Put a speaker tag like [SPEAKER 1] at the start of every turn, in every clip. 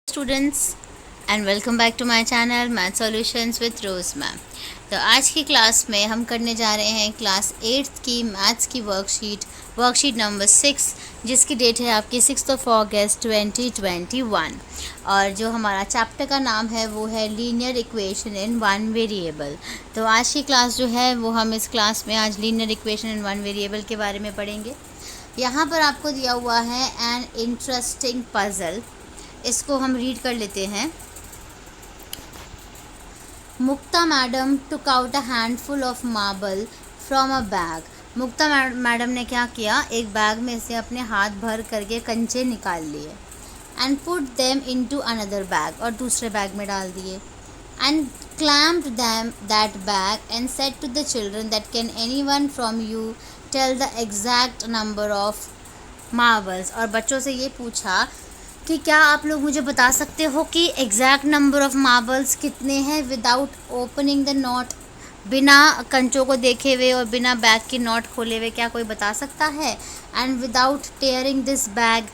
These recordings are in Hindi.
[SPEAKER 1] Students and welcome back to my channel math solutions with Rose ma'am. तो आज की क्लास में हम करने जा रहे हैं क्लास 8th की मैथ्स की वर्कशीट नंबर 6, जिसकी डेट है आपकी 6 अगस्त 2021। और जो हमारा चैप्टर का नाम है वो है linear equation in one variable. तो आज की क्लास जो है वो हम इस क्लास में आज linear equation in one variable के बारे में पढ़ेंगे। यहाँ पर आपको दिया हुआ है एन इंटरेस्टिंग पजल, इसको हम रीड कर लेते हैं। Mukta madam took out a handful of marble from a bag. Mukta madam ने क्या किया, एक बैग में से अपने हाथ भर करके कंचे निकाल लिए and put them into another bag, और दूसरे बैग में डाल दिए and clamped them that bag and said to the children that can anyone from you tell the exact number of marbles। और बच्चों से ये पूछा कि क्या आप लोग मुझे बता सकते हो कि एग्जैक्ट नंबर ऑफ मार्बल्स कितने हैं विदाउट ओपनिंग द नॉट। बिना कंचों को देखे हुए और बिना बैग की नॉट खोले हुए क्या कोई बता सकता है। And without tearing this bag,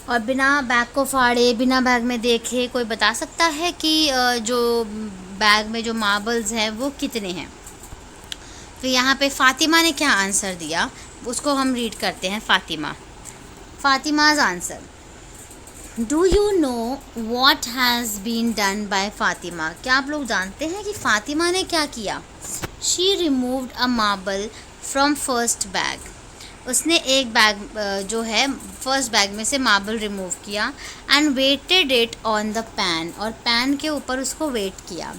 [SPEAKER 1] और बिना बैग को फाड़े बिना बैग में देखे कोई बता सकता है कि जो बैग में जो मार्बल्स हैं वो कितने हैं। तो यहाँ पे फ़ातिमा ने क्या आंसर दिया उसको हम रीड करते हैं। Fatima's answer, do you know what has been done by Fatima. क्या आप लोग जानते हैं कि फ़ातिमा ने क्या किया। She removed a marble from first bag. उसने एक बैग जो है फर्स्ट बैग में से मार्बल रिमूव किया and weighted it on the pan, और पैन के ऊपर उसको वेट किया।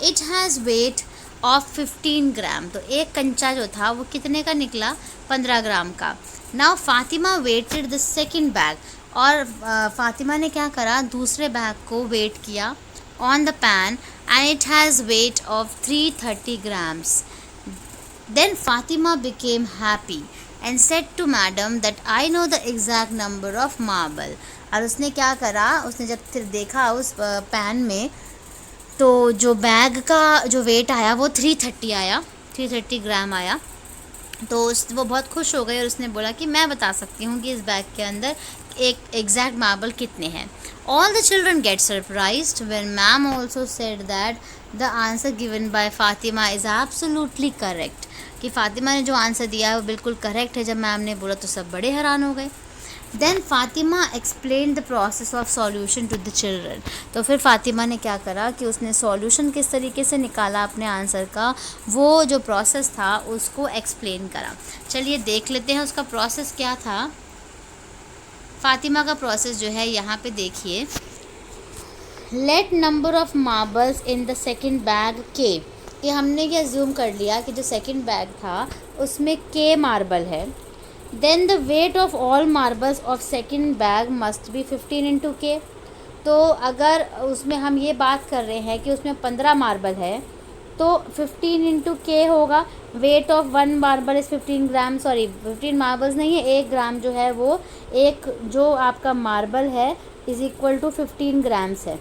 [SPEAKER 1] It has weight of 15 gram. तो एक कंचा जो था वो कितने का निकला, 15 ग्राम का। Now Fatima weighted the second bag, और फ़ातिमा ने क्या करा, दूसरे बैग को वेट किया on the pan and it has weight of 330 grams. Then Fatima became happy and said to madam that I know the exact number of marble. और उसने क्या करा, उसने जब फिर देखा उस पैन में तो जो बैग का जो वेट आया वो 330 आया, 330 ग्राम आया। तो वो बहुत खुश हो गई और उसने बोला कि मैं बता सकती हूँ कि इस बैग के अंदर एक एग्जैक्ट मार्बल कितने हैं। All the children gate surprised when ma'am also said that the answer given by Fatima is absolutely correct. कि फ़ातिमा ने जो आंसर दिया है वो बिल्कुल करेक्ट है। जब मैम ने बोला तो सब बड़े हैरान हो गए। Then Fatima explain the process of solution to the children. तो फिर फ़ातिमा ने क्या करा कि उसने सॉल्यूशन किस तरीके से निकाला अपने आंसर का, वो जो प्रोसेस था उसको एक्सप्लेन करा। चलिए देख लेते हैं उसका प्रोसेस क्या था। फ़ातिमा का प्रोसेस जो है यहाँ पे देखिए। Let number of marbles in the second bag के। ये हमने ये अज्यूम कर लिया कि जो सेकेंड बैग था उसमें के मार्बल है। Then the weight of all marbles of second bag must be 15 into k. तो अगर उसमें हम ये बात कर रहे हैं कि उसमें 15 मार्बल है तो 15 इंटू के होगा। Weight of one marble is 15 gram, sorry 15 marbles नहीं है, 1 ग्राम जो है वो एक जो आपका मार्बल है इज़ इक्वल टू 15 ग्राम्स है।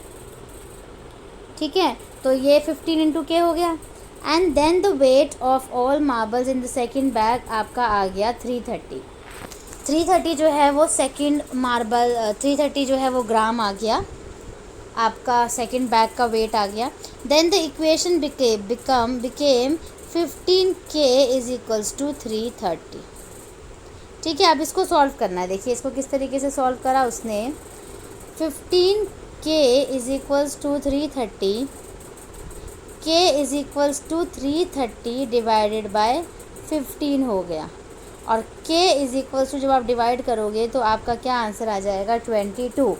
[SPEAKER 1] ठीक है, तो ये 15 इंटू के हो गया। And then the weight of all marbles in the second bag आपका आ गया 330। 330 जो है वो सेकेंड मार्बल 330 जो है वो ग्राम आ गया, आपका सेकेंड बैग का वेट आ गया। Then the equation became 15k is equals to 330। ठीक है, अब इसको सॉल्व करना है। देखिए इसको किस तरीके से सॉल्व करा उसने। 15k is equals to 330, k is equals to 330 divided by 15 हो गया, और k इज इक्वल्स टू जब आप डिवाइड करोगे तो आपका क्या आंसर आ जाएगा, 22।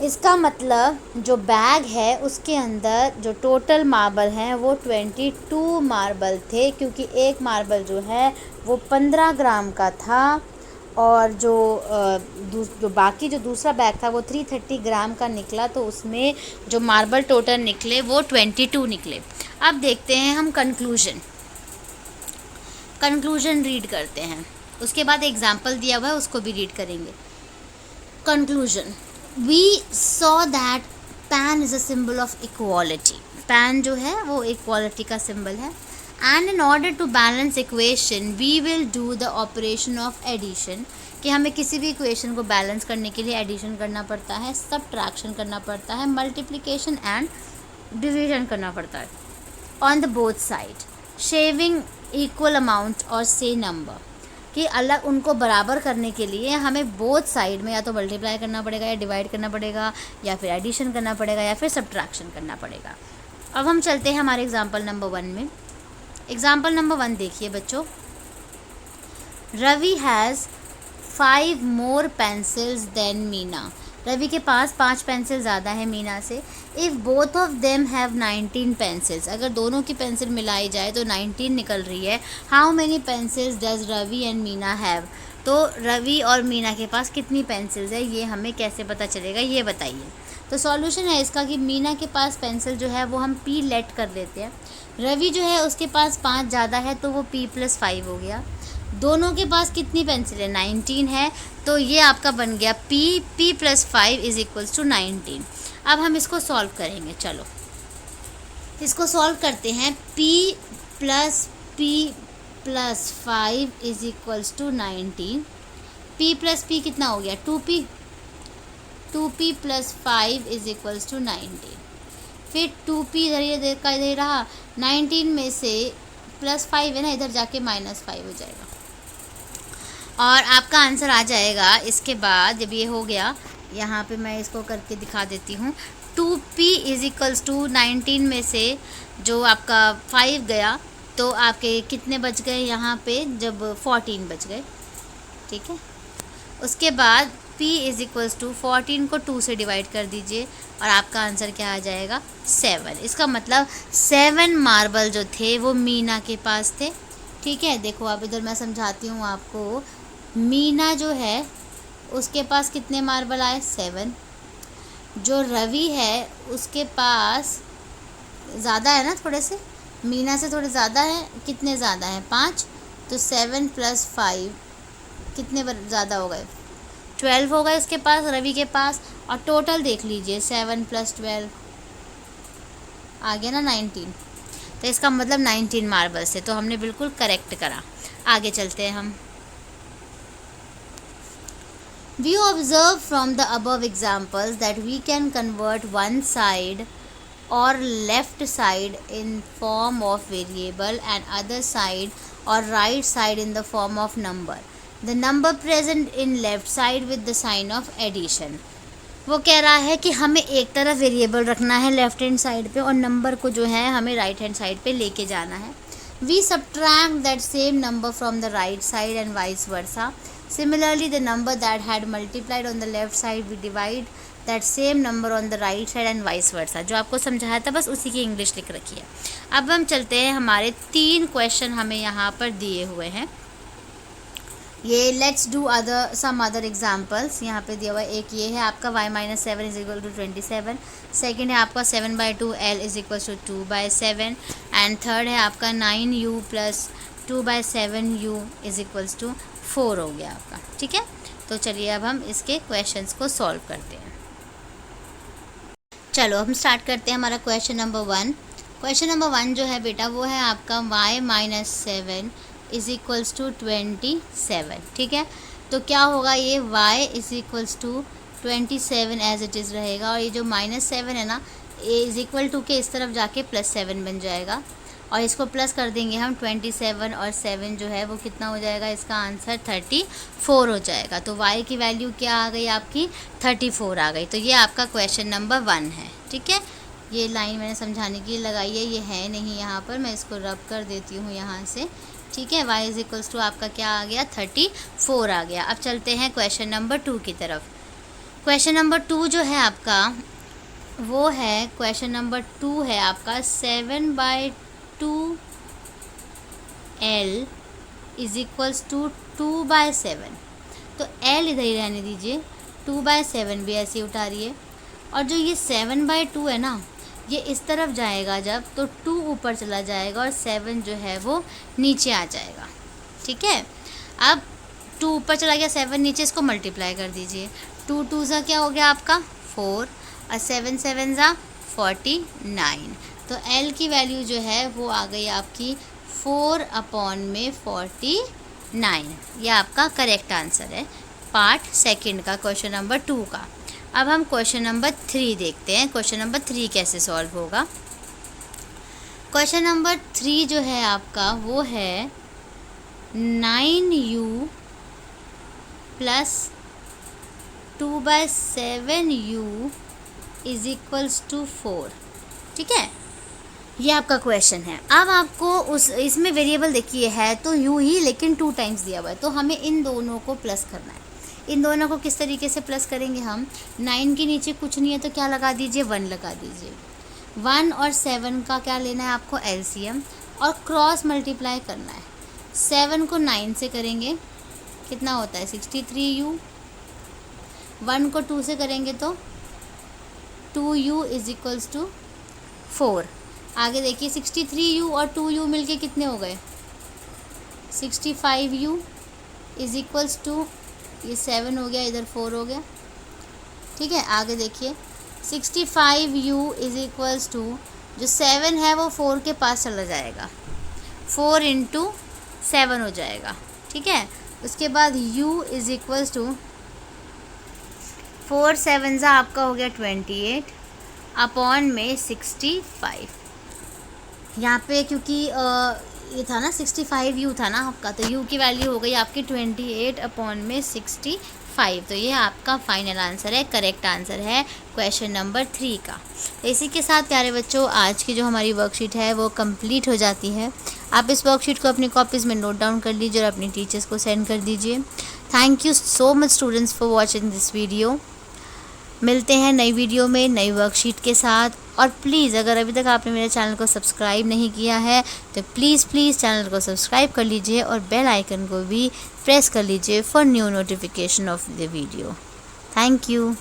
[SPEAKER 1] इसका मतलब जो बैग है उसके अंदर जो टोटल मार्बल हैं वो 22 मार्बल थे, क्योंकि एक मार्बल जो है वो 15 ग्राम का था, और जो बाकी जो दूसरा बैग था वो 330 ग्राम का निकला। तो उसमें जो मार्बल टोटल निकले वो 22 निकले। अब देखते हैं हम कंक्लूजन रीड करते हैं, उसके बाद एग्जाम्पल दिया हुआ है उसको भी रीड करेंगे। Conclusion, we saw that pan is a symbol of equality. Pan जो है वो इक्वालिटी का सिंबल है। And in order to balance equation we will do the operation of addition कि हमें किसी भी इक्वेशन को बैलेंस करने के लिए एडिशन करना पड़ता है, सब्ट्रैक्शन करना पड़ता है, मल्टीप्लिकेशन एंड डिवीजन करना पड़ता है on the both side, shaving equal amount और से नंबर, कि अलग उनको बराबर करने के लिए हमें बोथ साइड में या तो मल्टीप्लाई करना पड़ेगा या डिवाइड करना पड़ेगा या फिर एडिशन करना पड़ेगा या फिर सब्ट्रैक्शन करना पड़ेगा। अब हम चलते हैं हमारे एग्जाम्पल नंबर 1 में। एग्जाम्पल नंबर 1 देखिए बच्चों, Ravi has 5 more pencils than Meena. Ravi के पास 5 पेंसिल ज़्यादा है मीना से। If both of them have 19 pencils, अगर दोनों की पेंसिल मिलाई जाए तो 19 निकल रही है। How many pencils does Ravi and Meena have, तो रवि और मीना के पास कितनी पेंसिल्स है ये हमें कैसे पता चलेगा, ये बताइए। तो सॉल्यूशन है इसका कि मीना के पास पेंसिल जो है वो हम P लेट कर देते हैं। रवि जो है उसके पास 5 ज़्यादा है तो वो P+5 हो गया। दोनों के पास कितनी पेंसिल है, 19 है, तो ये आपका बन गया P+5 इज इक्वल्स टू 19। अब हम इसको सॉल्व करेंगे, चलो इसको सॉल्व करते हैं। P+P+5 is equals to 19। P+P कितना हो गया, 2P। 2P+5 is equals to 19। फिर 2P इधर ये इधर रहा, 19 में से +5 है ना, इधर जाके -5 हो जाएगा और आपका आंसर आ जाएगा। इसके बाद जब ये हो गया, यहाँ पे मैं इसको करके दिखा देती हूँ। 2P इज इक्वल्स टू 19 में से जो आपका 5 गया तो आपके कितने बच गए यहाँ पे, जब 14 बच गए, ठीक है। उसके बाद P इज इक्वल्स टू 14 को 2 से डिवाइड कर दीजिए और आपका आंसर क्या आ जाएगा, 7। इसका मतलब 7 मार्बल जो थे वो मीना के पास थे, ठीक है। देखो अब इधर मैं समझाती हूँ आपको। मीना जो है उसके पास कितने मार्बल आए, 7। जो रवि है उसके पास ज़्यादा है ना, थोड़े से मीना से थोड़े ज़्यादा है। कितने ज़्यादा हैं, 5, तो 7 + 5 कितने ज़्यादा हो गए, 12 हो गए उसके पास, रवि के पास। और टोटल देख लीजिए, 7 + 12 आ गया ना 19। तो इसका मतलब 19 मार्बल्स थे, तो हमने बिल्कुल करेक्ट करा। आगे चलते हैं हम। We observe from the above examples that we can convert one side or left side in form of variable and other side or right side in the form of number. The number present in left side with the sign of addition. वो कह रहा है कि हमें एक तरफ वेरिएबल रखना है लेफ्ट हैंड साइड पे और नंबर को जो है हमें राइट हैंड साइड पे लेके जाना है। We subtract that same number from the right side and vice versa. Similarly, the number that had multiplied on the left side, we divide that same number on the right side and vice versa. जो आपको समझाया था बस उसी की इंग्लिश लिख रखी है। अब हम चलते हैं, हमारे 3 क्वेश्चन हमें यहाँ पर दिए हुए हैं। ये let's do some other examples. यहाँ पे दिया हुआ है, एक ये है आपका y-7 is equal to 27। Second है आपका 7/2 L is equal to 2/7 and third है आपका 9U + 2/7U is equals to 4 हो गया आपका, ठीक है। तो चलिए अब हम इसके क्वेश्चंस को सॉल्व करते हैं। चलो हम स्टार्ट करते हैं हमारा क्वेश्चन नंबर 1। क्वेश्चन नंबर 1 जो है बेटा वो है आपका y-7 इज इक्वल्स टू 27, ठीक है। तो क्या होगा, ये y is equals to 27 as it is रहेगा और ये जो -7 है ना, ए इज इक्वल टू के इस तरफ जाके +7 बन जाएगा और इसको प्लस कर देंगे हम। 27 और 7 जो है वो कितना हो जाएगा, इसका आंसर 34 हो जाएगा। तो y की वैल्यू क्या आ गई आपकी, 34 आ गई। तो ये आपका क्वेश्चन नंबर 1 है, ठीक है। ये लाइन मैंने समझाने के लिए लगाई है, ये है नहीं यहाँ पर, मैं इसको रब कर देती हूँ यहाँ से, ठीक है। y इज इक्वल्स टू आपका क्या आ गया, 34 आ गया। अब चलते हैं क्वेश्चन नंबर 2 की तरफ। क्वेश्चन नंबर 2 जो है आपका वो है, क्वेश्चन नंबर 2 है आपका 7/2 L इज इक्वल्स टू 2/7। तो L इधर ही रहने दीजिए, 2/7 भी ऐसे उठा रही है और जो ये 7/2 है ना, ये इस तरफ जाएगा जब, तो 2 ऊपर चला जाएगा और 7 जो है वो नीचे आ जाएगा, ठीक है। अब 2 ऊपर चला गया, 7 नीचे, इसको मल्टीप्लाई कर दीजिए। 2 2 ज़ा क्या हो गया आपका 4 और 7 7 ज़ा 49। तो L की वैल्यू जो है वो आ गई आपकी 4/49। ये आपका करेक्ट आंसर है, पार्ट सेकंड का, क्वेश्चन नंबर 2 का। अब हम क्वेश्चन नंबर 3 देखते हैं, क्वेश्चन नंबर 3 कैसे सॉल्व होगा। क्वेश्चन नंबर 3 जो है आपका वो है 9u plus 2/7u is equals to 4। ठीक है, ये आपका क्वेश्चन है। अब आपको इसमें वेरिएबल देखिए है तो u ही, लेकिन 2 टाइम्स दिया हुआ है, तो हमें इन दोनों को प्लस करना है। इन दोनों को किस तरीके से प्लस करेंगे हम, 9 के नीचे कुछ नहीं है तो क्या लगा दीजिए, 1 लगा दीजिए। 1 और 7 का क्या लेना है आपको, एलसीएम, और क्रॉस मल्टीप्लाई करना है। 7 को 9 से करेंगे कितना होता है, 63u। 1 को 2 से करेंगे तो 2u इज इक्वल्स टू 4। आगे देखिए 63u और 2u मिलके कितने हो गए, 65u इज इक्वल्स टू, ये 7 हो गया, इधर 4 हो गया। ठीक है, आगे देखिए 65u इज इक्वल्स टू, जो 7 है वो 4 के पास चला जाएगा, 4 × 7 हो जाएगा। ठीक है, उसके बाद u इज इक्वल्स टू 4 7 आपका हो गया 28 अपॉन में 65। यहाँ पे क्योंकि ये था ना 65u था ना आपका, तो u की वैल्यू हो गई आपकी 28 अपॉन में 65। तो ये आपका फाइनल आंसर है, करेक्ट आंसर है क्वेश्चन नंबर 3 का। इसी के साथ प्यारे बच्चों आज की जो हमारी वर्कशीट है वो कंप्लीट हो जाती है। आप इस वर्कशीट को अपनी कॉपीज़ में नोट डाउन कर लीजिए और अपनी टीचर्स को सेंड कर दीजिए। Thank you so much students for watching this video. मिलते हैं नई वीडियो में नई वर्कशीट के साथ। और प्लीज़ अगर अभी तक आपने मेरे चैनल को सब्सक्राइब नहीं किया है तो प्लीज़ चैनल को सब्सक्राइब कर लीजिए और बेल आइकन को भी प्रेस कर लीजिए for new notification of the video. Thank you.